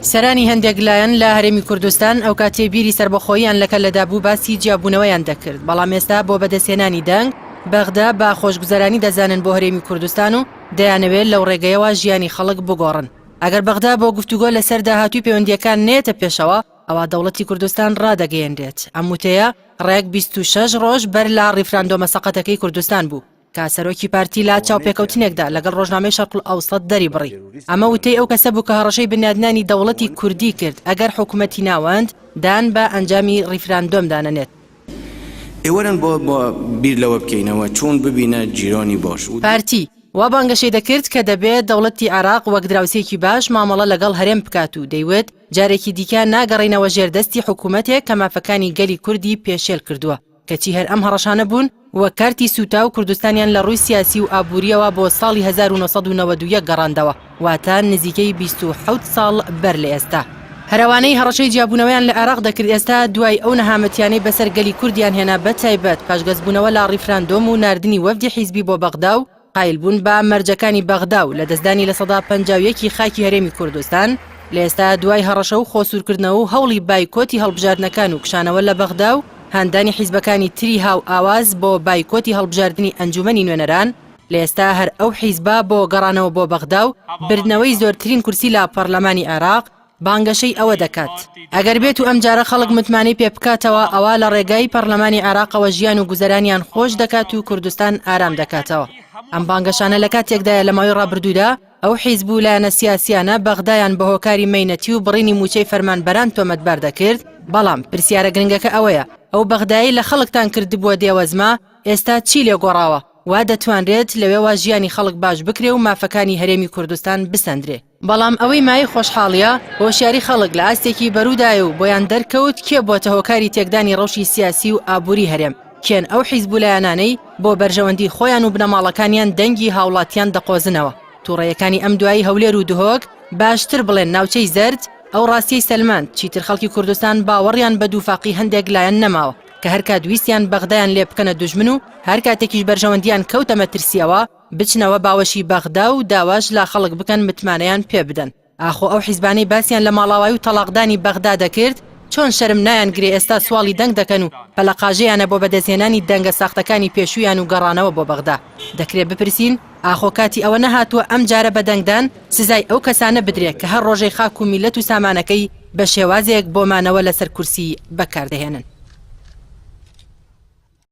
سەرانی هەندێک لایەن لە هەرێمی کوردستان ئەو کاتێ بیری سربەخۆییان لەکە لەدابوو باسی جیابوونەوەیان دەکرد، بەڵام ئێستا بۆ بەدەستهێنانی دەنگ بەغدا بە خۆشگوزەرانی دەزانن بۆ هەرێمی کوردستان و دەیانەوێت لەو ڕێگەیەوە ژیانی خەڵک بگۆڕن. ئەگەر بەغدا بۆ گفتوگۆ لەسەر داهاتووی پەیوەندیەکان نێتە پێشەوە، ئەوە دەوڵەتی کوردستان ڕادەگەیەندرێت. ئەم وتەیە ڕێک 26 ڕۆژ بەر لە ڕیفراندۆمە سەقەتەکەی کوردستان بوو کە سەرۆکی پارتی لا چاوپێکەوتنێکدا لەگەڵ ڕۆژنامەی شەرق ئەوسەد دەری بڕی. ئەمە وتەی ئەو کەسە بوو کە هەڕەشەی بنیادنانی دەوڵەتی کوردی کرد ئەگەر حکوومەتی ناوەند دان بە ئەنجامی ڕیفراندۆم دانەنێت. ئێوەرن بۆ بیر لەوە بکەینەوە چۆن ببینە جیرانی باش. پارتی وا بانگەشەی دەکرد کە دەبێت دەوڵەتی عێراق وەک دراوسێکی باش مامەڵە لەگەڵ هەرێم بکات و دەیوێت جارێکی دیکە ناگەڕێنەوە ژێردەستی حکوومەتێک کە مافەکانی گەلی کوردی پێشێل کردووە کەچی هەر ئەم هەڕەشانە بوون وە کارتی سوتا و کوردستانیان لە ڕووی سیاسی و ئابووریەوە بۆ ساڵی 1991 گەڕاندەوە، واتە نزیکەی 27 ساڵ بەر لە ئێستا. هەروانەی هەڕەشەی جیابوونەوەیان لە عێراق دەکرد ئێستا دوای ئەو نەهامەتیانەی بەسەر گەلی کوردیان هێنا بە تایبەت پاشگەزبوونەوە لە ڕیفراندۆم و ناردنی وەفدی حیزبی بۆ بەغدا و قایلبوون بە مەرجەکانی بەغدا و لە دەستدانی لە سەدا 51 خاکی هەرێمی کوردستان لە ئێستا دوای هەڕەشە و خۆسوورکردنەوە و هەوڵی بایکۆتی هەڵبژاردنەکان و کشانەوە لە بەغدا و هەندانی حیزبەکانی تری هاو ئاواز بۆ بایکۆتی هەڵبژاردننی ئەنجومەنی نوێنەران لە ئێستا هەر ئەو حیزبا بۆ گەڕانەوە بۆ بەغدا و بردنەوەی زۆرترین کورسی لە پەرلەمانی عێراق بانگەشەی ئەوە دەکات. ئەگەر بێت و ئەم جارە خەڵک متمانەی پێ بکاتەوە ئەوە لە ڕێگای پەرلەمانی عێراقەوە ژیان و گوزەرانیان خۆش دەکات و کوردستان ئارام دەکاتەوە. ئەم بانگەشانە لە کاتێکدایە لە ماوەی ڕابردوودا ئەو حیزب و لایەنە سیاسیانە بەغدایان بە هۆکاری مەینەتی و بڕینی موچەی فەرمانبەران تۆمەتبار دەکرد، بەڵام پرسیارە گرنگەکە ئەوەیە ئەو بەغدایی لە خەڵکتان کردبووە دێوەزما ئێستا چی لێ گۆڕاوە؟ وا دەتوانرێت لەوێوە ژیانی خەڵک باش بکرێ و مافەکانی هەرێمی کوردستان بسەندرێ. بەڵام ئەوەی مای خۆشحاڵیە هۆشیاری خەڵک لە ئاستێکی بەروودایە و بۆیان دەرکەوت کێ بۆتە هۆکاری تێکدانی ڕەوشی سیاسی و ئابووری هەرێم، کێن ئەو حیزب و لایەنانەی بۆ بەرژەوەندی خۆیان و بنەماڵەکانیان دەنگی هاوڵاتیان دەقۆزنەوە. تووڕێیەکانی ئەم دوایی هەولێر و دهۆک باشتر بڵێن ناوچەی زەرد ئەو ڕاستیەی سەلمان چیتر خەڵکی کوردستان باوەڕیان بە دووفاقی هەندێک لایەن نەماوە کە هەر کات ویستیان بەغدایان لێ بکەنە دوژمن و هەر کاتێکیش بەرژەوەندیان کەوتە مەترسیەوە بچنەوە باوەشی بەغدا و داواش لا خەڵک بکەن متمانەیان پێ بدەن. ئاخۆ ئەو حیزبانەی باسییان لە ماڵاوایی و تەلاقدانی بەغدا دەکرد چۆن شەرم نایانگرێ ئێستا سواڵی دەنگ دەکەن و پەلەقاژەیانە بۆ بەدەستهێنانی دەنگە ساختەکانی پێشویان و گەڕانەوە بۆ بەغدا. دەکرێت بپرسین ئاخۆ کاتی ئەوە نەهاتووە ئەم جارە بە دەنگدان سزای ئەو کەسانە بدرێت کە هەر ڕۆژەی خاک و میلەت و سامانەکەی بە شێوازێک بۆمانەوە لەسەر کورسی بەکاردەهێنن.